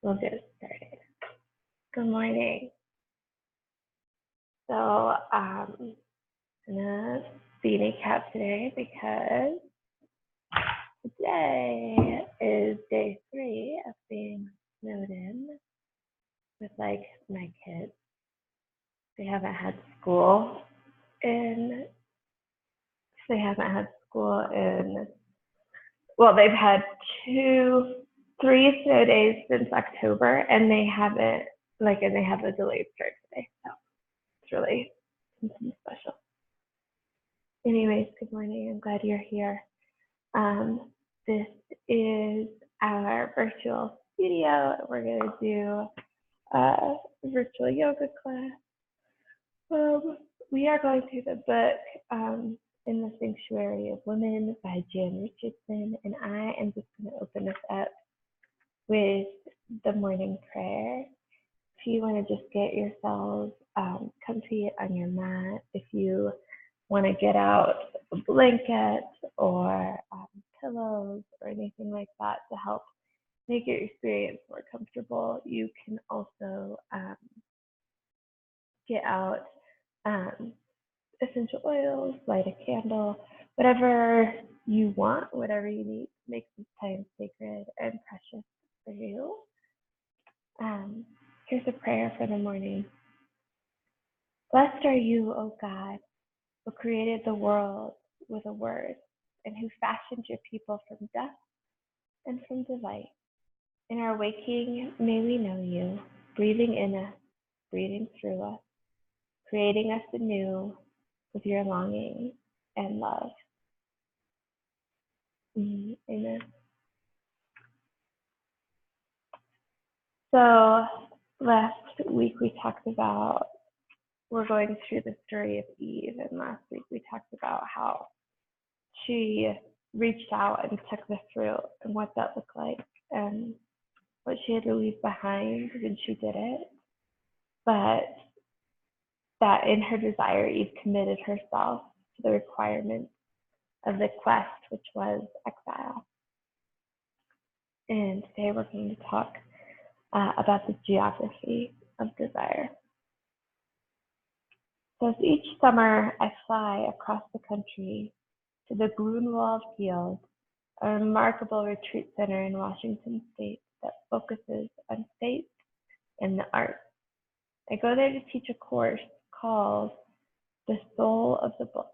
We'll get started. Good morning. So I'm gonna be in a cab today because today is day 3 of being snowed in with my kids. They haven't had school in they've had 3 snow days since October, and they have a delayed start today. So it's really something special. Anyways, good morning. I'm glad you're here. This is our virtual studio. We're going to do a virtual yoga class. We are going through the book In the Sanctuary of Women by Jan Richardson, and I am just going to open this up with the morning prayer. If you want to just get yourselves comfy on your mat, if you want to get out a blanket or pillows or anything like that to help make your experience more comfortable, you can also get out essential oils, light a candle, whatever you want, whatever you need to make this time sacred and precious for you. Here's a prayer for the morning. Blessed are you, O God, who created the world with a word, and who fashioned your people from dust and from delight. In our waking, may we know you, breathing in us, breathing through us, creating us anew with your longing and love. Amen. So last week we talked about, we're going through the story of Eve, and last week we talked about how she reached out and took the fruit and what that looked like and what she had to leave behind when she did it. But that in her desire, Eve committed herself to the requirements of the quest, which was exile. And today we're going to talk about the geography of desire. So each summer I fly across the country to the Grunwald Field, a remarkable retreat center in Washington State that focuses on faith and the arts. I go there to teach a course called The Soul of the Book.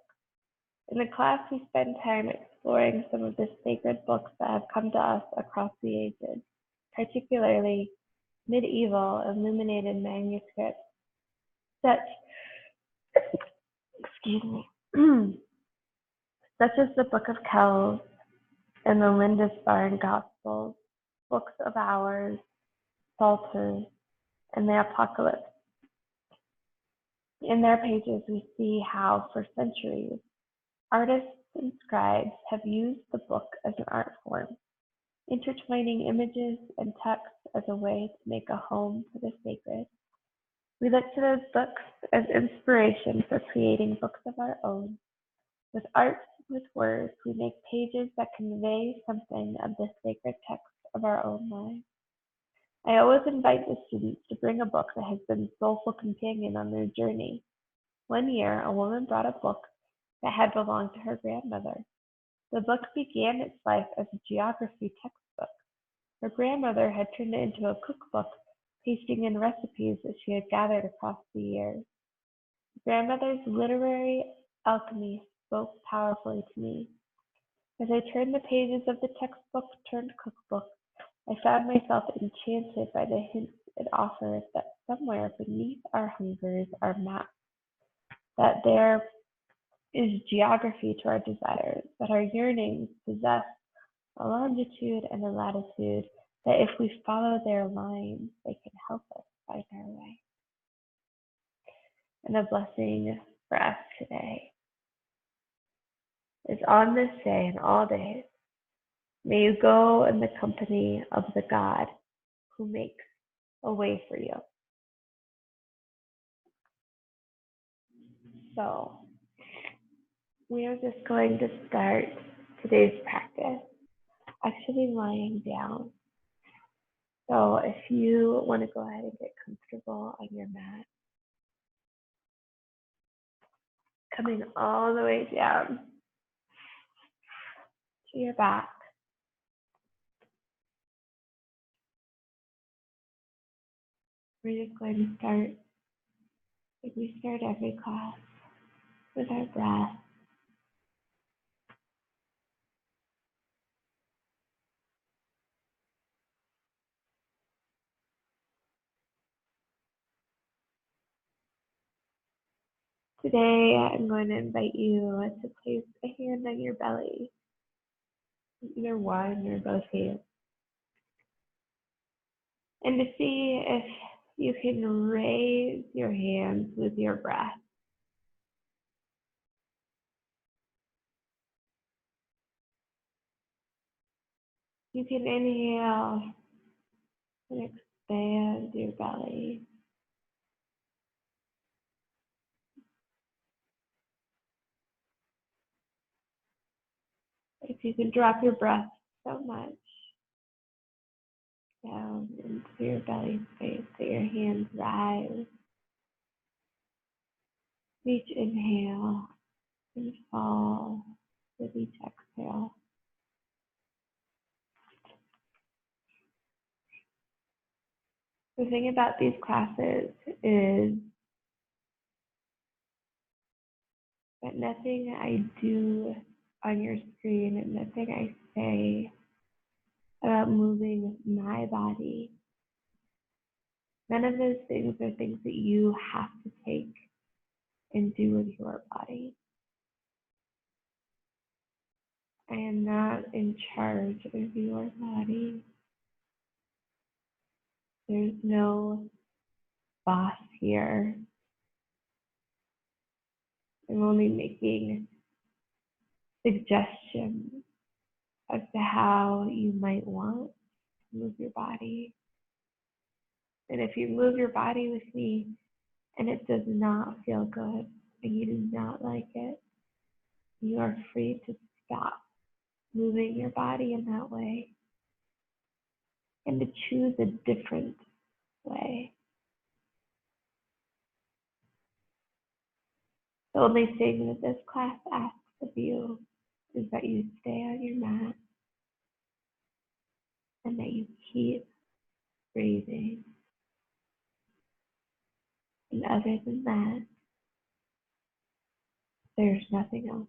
In the class, we spend time exploring some of the sacred books that have come to us across the ages, particularly medieval illuminated manuscripts such as the Book of Kells and the Lindisfarne Gospels, books of Hours, Psalters, and the Apocalypse. In their pages, we see how, for centuries, artists and scribes have used the book as an art form, intertwining images and text as a way to make a home for the sacred. We look to those books as inspiration for creating books of our own. With art with words, we make pages that convey something of the sacred text of our own lives. I always invite the students to bring a book that has been a soulful companion on their journey. One year, a woman brought a book that had belonged to her grandmother. The book began its life as a geography textbook. Her grandmother had turned it into a cookbook, pasting in recipes that she had gathered across the years. Grandmother's literary alchemy spoke powerfully to me. As I turned the pages of the textbook turned cookbook, I found myself enchanted by the hints it offered that somewhere beneath our hungers are maps, that there is geography to our desires, that our yearnings possess a longitude and a latitude, that if we follow their lines, they can help us find our way. And a blessing for us today is on this day and all days, may you go in the company of the God who makes a way for you. So we are just going to start today's practice actually lying down. So if you want to go ahead and get comfortable on your mat, coming all the way down to your back, we're just going to start, like we start every class, with our breath. Today, I'm going to invite you to place a hand on your belly, either one or both hands, and to see if you can raise your hands with your breath. You can inhale and expand your belly. If you can drop your breath so much down into your belly space that your hands rise. Each inhale and fall with each exhale. The thing about these classes is that nothing I do on your screen and nothing I say about moving my body, none of those things are things that you have to take and do with your body. I am not in charge of your body. There's no boss here. I'm only making suggestions as to how you might want to move your body. And if you move your body with me and it does not feel good and you do not like it, you are free to stop moving your body in that way and to choose a different way. The only thing that this class asks of you is that you stay on your mat and that you keep breathing. And other than that, there's nothing else.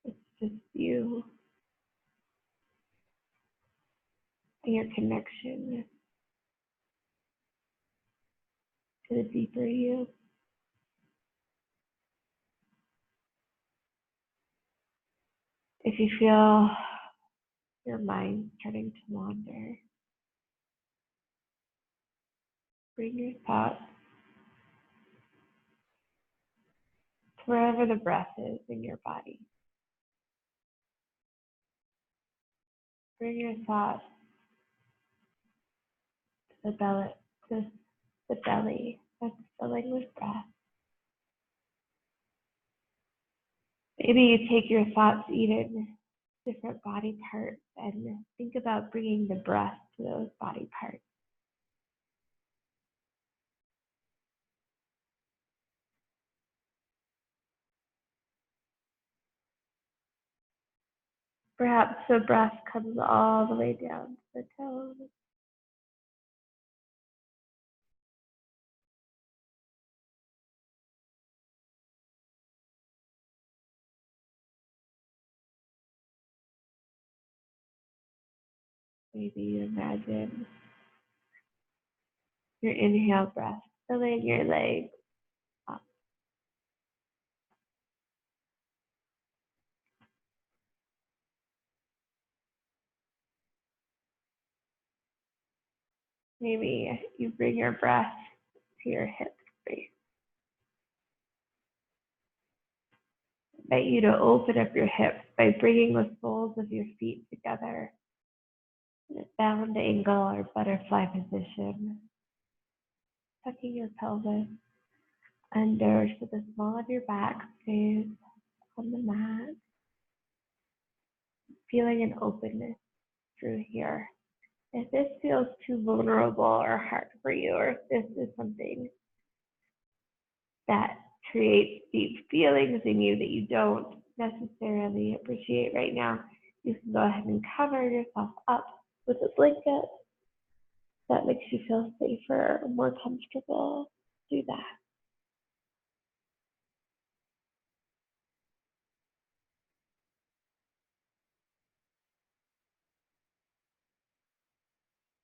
It's just you and your connection to the deeper you. If you feel your mind starting to wander, bring your thoughts to wherever the breath is in your body. Bring your thoughts to the belly that's filling with breath. Maybe you take your thoughts even different body parts and think about bringing the breath to those body parts. Perhaps the breath comes all the way down to the toes. Maybe you imagine your inhale breath filling your legs up. Maybe you bring your breath to your hip space. I invite you to open up your hips by bringing the soles of your feet together in a bound angle or butterfly position. Tucking your pelvis under so the small of your back stays on the mat. Feeling an openness through here. If this feels too vulnerable or hard for you, or if this is something that creates deep feelings in you that you don't necessarily appreciate right now, you can go ahead and cover yourself up with a blanket that makes you feel safer or more comfortable. Do that.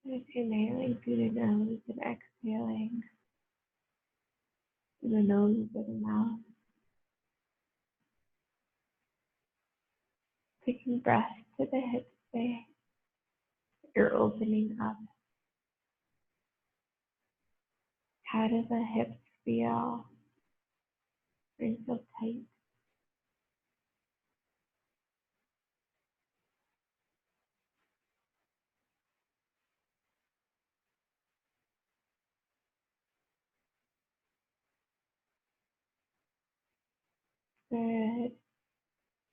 Just inhaling through the nose and exhaling through the nose or the mouth. Taking breath to the hip space. You're opening up. How do the hips feel? They feel tight. Good.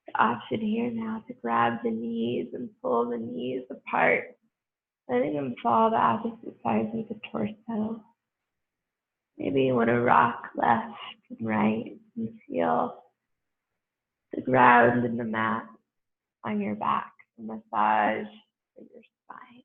The option here now to grab the knees and pull the knees apart, letting them fall to opposite sides of the torso. Maybe you want to rock left and right and feel the ground and the mat on your back, a massage for your spine.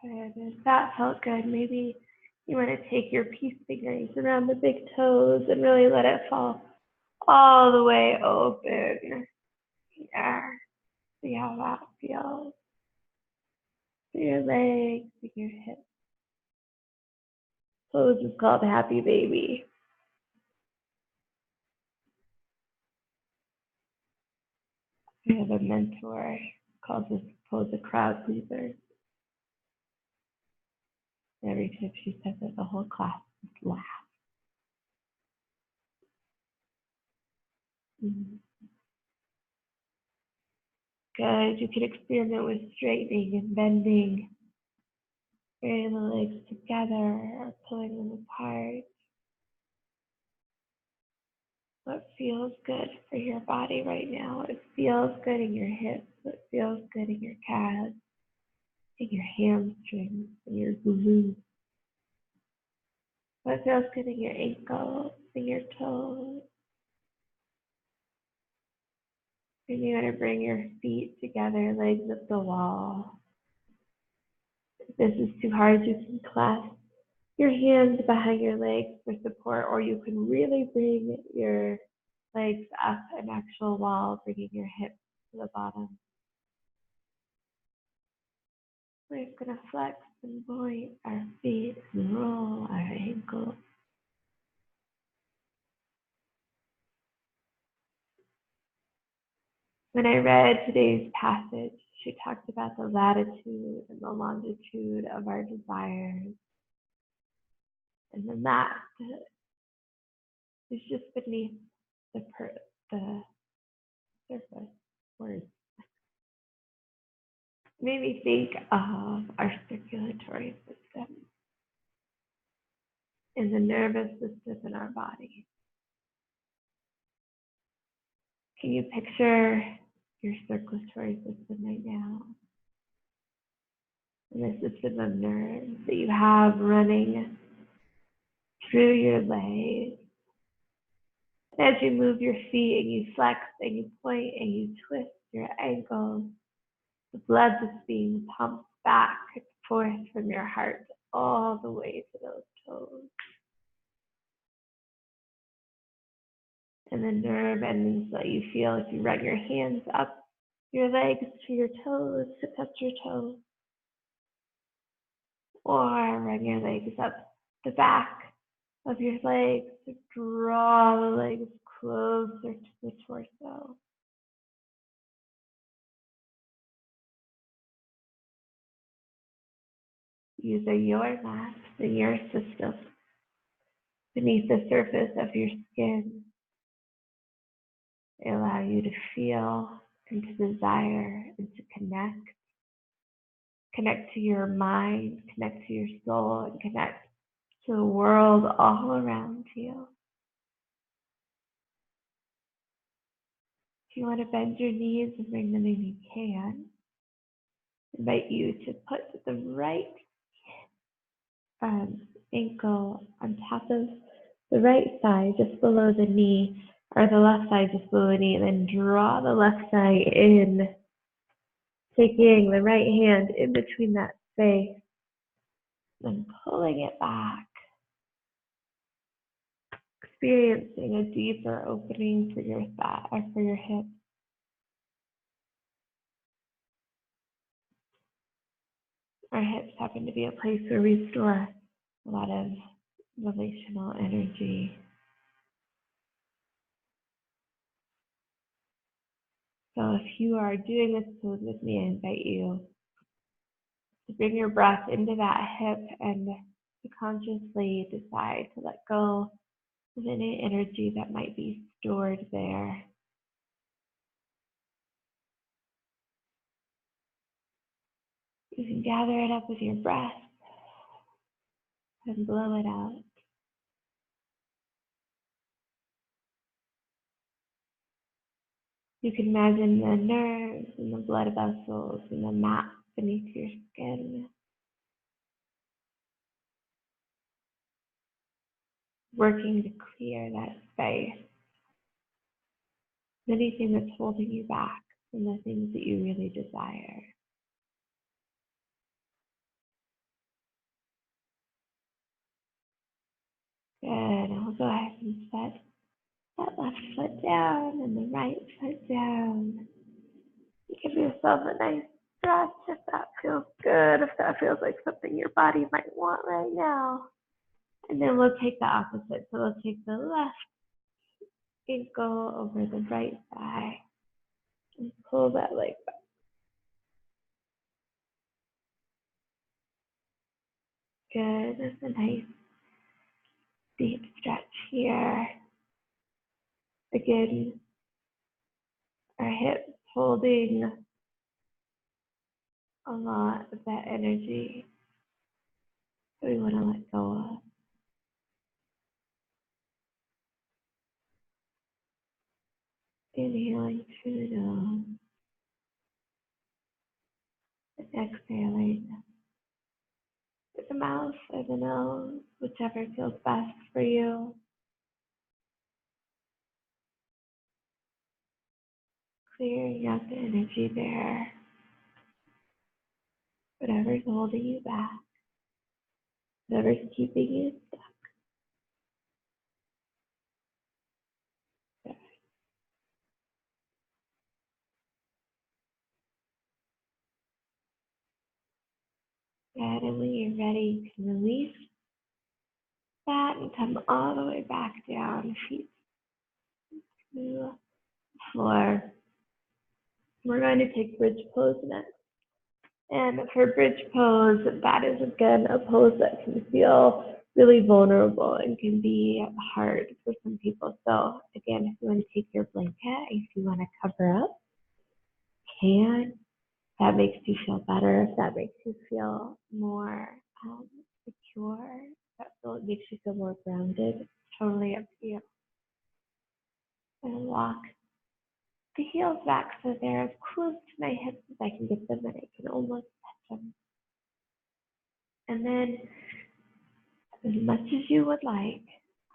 Good. If that felt good, maybe you want to take your peace fingers around the big toes and really let it fall all the way open. Here. See how that feels. To your legs, to your hips. Pose is called Happy Baby. I have a mentor calls this pose a crowd pleaser. Every time she says it, the whole class just laughs. Good. You can experiment with straightening and bending, bringing the legs together or pulling them apart. What feels good for your body right now? It feels good in your hips. It feels good in your calves, in your hamstrings, in your glutes. What feels good in your ankles, in your toes. And you're going to bring your feet together, legs up the wall. If this is too hard, you can clasp your hands behind your legs for support, or you can really bring your legs up an actual wall, bringing your hips to the bottom. We're just going to flex and point our feet and roll our ankles. When I read today's passage, she talked about the latitude and the longitude of our desires. And then that is just beneath the surface words. Made me think of our circulatory system and the nervous system in our body. Can you picture your circulatory system right now? And the system of nerves that you have running through your legs. As you move your feet and you flex and you point and you twist your ankles, the blood that's being pumped back and forth from your heart all the way to those toes. And the nerve endings that you feel if you run your hands up your legs to your toes to touch your toes. Or run your legs up the back of your legs to draw the legs closer to the torso. Using your maps and your system beneath the surface of your skin, they allow you to feel and to desire and to connect Connect to your mind, connect to your soul, and connect to the world all around you. If you want to bend your knees and bring them in, you can. I invite you to put the right ankle on top of the right thigh, just below the knee, or the left side just below the knee, and then draw the left thigh in, taking the right hand in between that space and pulling it back, experiencing a deeper opening for your thigh or for your hip. Our hips happen to be a place where we store a lot of relational energy. So if you are doing this pose with me, I invite you to bring your breath into that hip and to consciously decide to let go of any energy that might be stored there. You can gather it up with your breath and blow it out. You can imagine the nerves and the blood vessels and the mat beneath your skin working to clear that space. Anything that's holding you back from the things that you really desire. Good. And we'll go ahead and set that left foot down and the right foot down. Give yourself a nice stretch if that feels good, if that feels like something your body might want right now. And then we'll take the opposite. So we'll take the left ankle over the right thigh and pull that leg back. Good. That's a nice deep stretch here. Again, our hips holding a lot of that energy that we want to let go of. Inhaling through the nose and exhaling with the mouth or the nose, whichever feels best for you. Clearing out the energy there. Whatever's holding you back, whatever's keeping you stuck. Good, and when you're ready, you can release that and come all the way back down, feet to the floor. We're going to take bridge pose next. And for bridge pose, that is again a pose that can feel really vulnerable and can be hard for some people. So again, if you want to take your blanket, if you want to cover up, can. That makes you feel better, if that makes you feel more secure, that makes you feel more grounded. It's totally up to you. And walk the heels back so they're as close to my hips as I can get them, and I can almost touch them. And then, as much as you would like,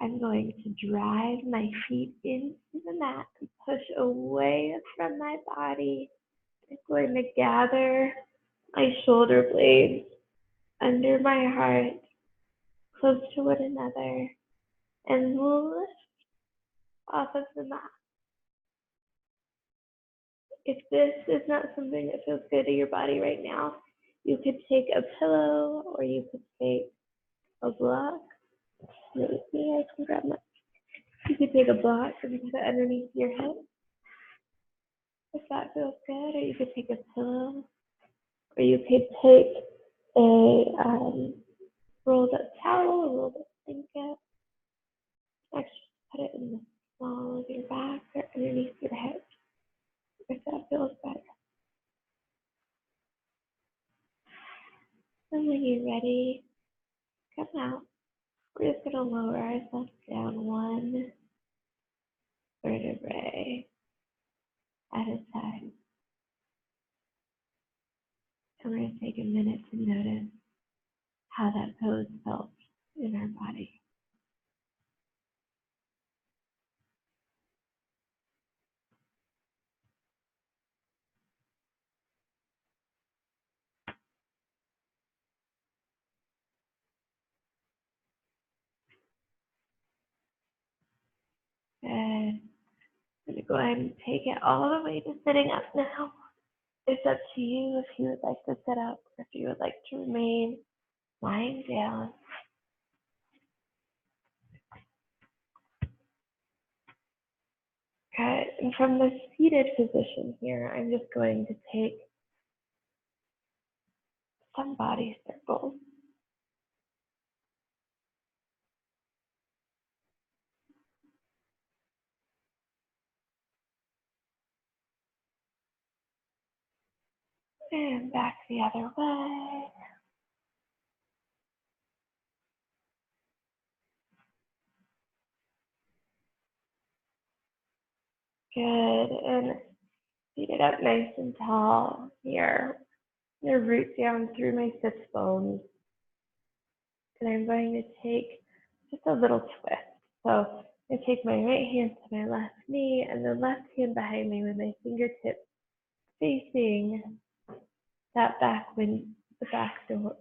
I'm going to drive my feet into the mat and push away from my body. I'm going to gather my shoulder blades under my heart, close to one another, and lift off of the mat. If this is not something that feels good to your body right now, you could take a pillow or you could take a block. Maybe I can grab that. You could take a block and put it underneath your head, if that feels good, or you could take a pillow, or you could take a rolled up towel, a rolled up blanket. Actually, put it in the small of your back or underneath your head, if that feels better. And when you're ready, come out. We're just going to lower ourselves down one vertebrae at a time. And we're going to take a minute to notice how that pose felt in our body. Good. I'm going to go ahead and take it all the way to sitting up now. It's up to you if you would like to sit up or if you would like to remain lying down. Good. And from the seated position here, I'm just going to take some body circles. And back the other way. Good. And seated up nice and tall here. I'm going to root down through my sits bones. And I'm going to take just a little twist. So I'm going to take my right hand to my left knee and the left hand behind me with my fingertips facing that back the back door.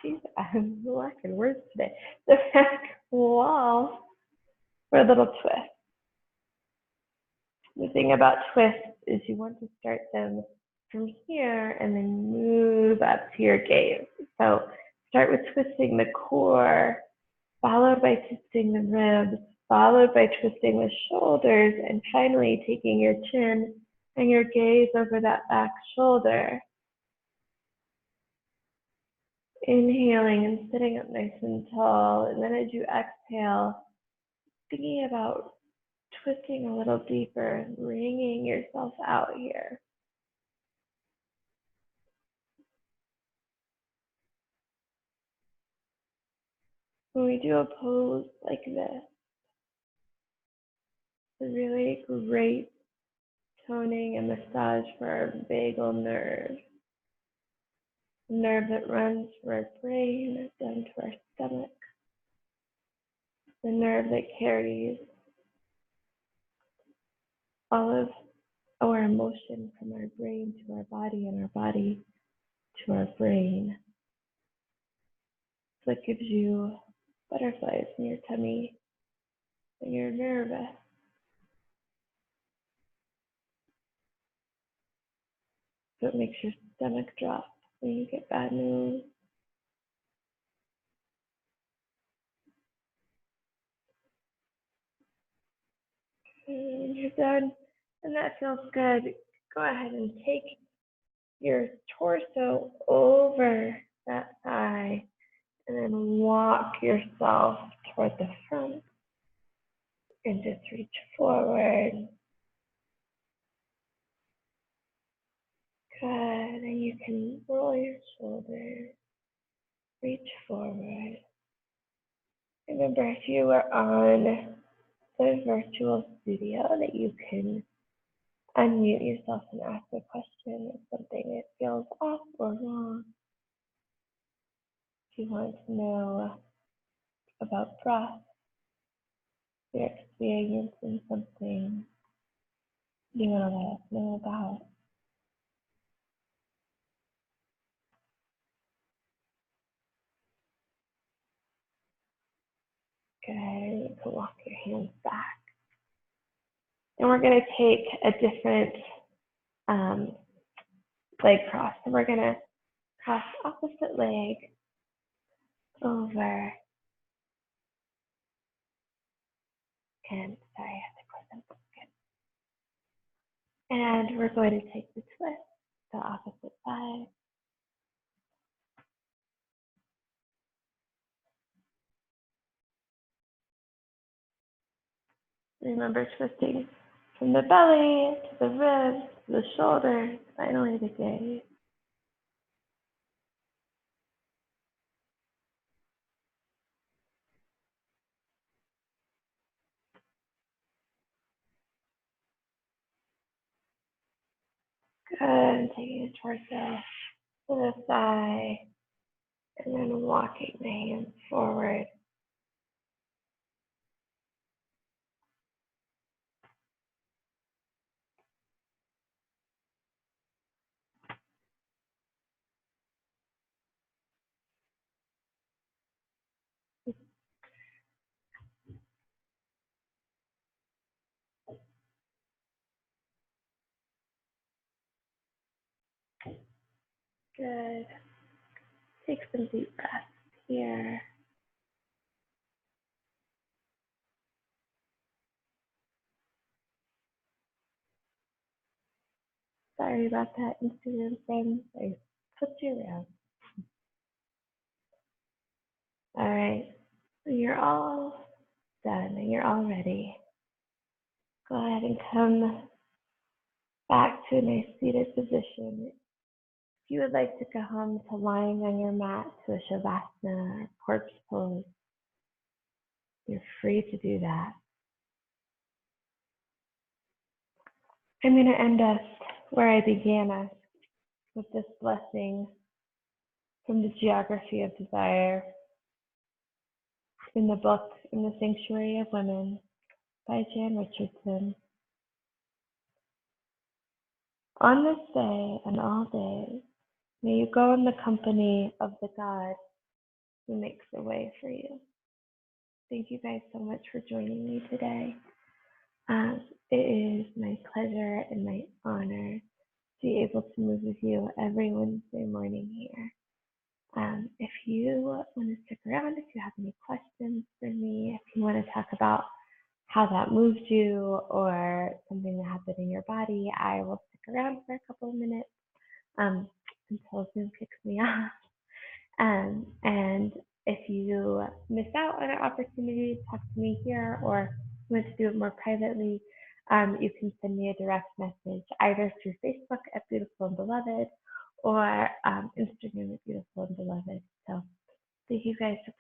Jeez, I'm lacking words today. The back wall for a little twist. The thing about twists is you want to start them from here and then move up to your gaze. So start with twisting the core, followed by twisting the ribs, followed by twisting the shoulders, and finally taking your chin and your gaze over that back shoulder. Inhaling and sitting up nice and tall, and then as you exhale, thinking about twisting a little deeper, wringing yourself out here. When we do a pose like this, it's a really great toning and massage for our vagal nerve. The nerve that runs from our brain down to our stomach. The nerve that carries all of our emotion from our brain to our body and our body to our brain. So it gives you butterflies in your tummy when you're nervous. So it makes your stomach drop when you get bad news. And you're done, and that feels good. Go ahead and take your torso over that thigh and then walk yourself toward the front and just reach forward. Good, and you can roll your shoulders, reach forward. Remember, if you were on the virtual studio, that you can unmute yourself and ask a question if something that feels off or wrong. If you want to know about breath, your experience in something you want to let us know about. Good, you can walk your hands back. And we're going to take a different leg cross. So we're going to cross opposite leg over. And sorry, I have to close them. Good. And we're going to take the twist, the opposite side. Remember twisting from the belly to the ribs, to the shoulders, finally the gaze. And taking the torso to the thigh, and then walking the hands forward. Good. Take some deep breaths here. Sorry about that, Instagram friends. I put you around. All right. So you're all done and you're all ready. Go ahead and come back to a nice seated position. If you would like to go home to lying on your mat to a shavasana or corpse pose, you're free to do that. I'm going to end us where I began us, with this blessing from the Geography of Desire in the book In the Sanctuary of Women by Jan Richardson. On this day and all days, may you go in the company of the God who makes a way for you. Thank you guys so much for joining me today. It is my pleasure and my honor to be able to move with you every Wednesday morning here. If you want to stick around, if you have any questions for me, if you want to talk about how that moved you or something that happened in your body, I will stick around for a couple of minutes until Zoom kicks me off. And if you miss out on an opportunity to talk to me here or want to do it more privately, you can send me a direct message either through Facebook at Beautiful and Beloved or Instagram at Beautiful and Beloved. So thank you guys so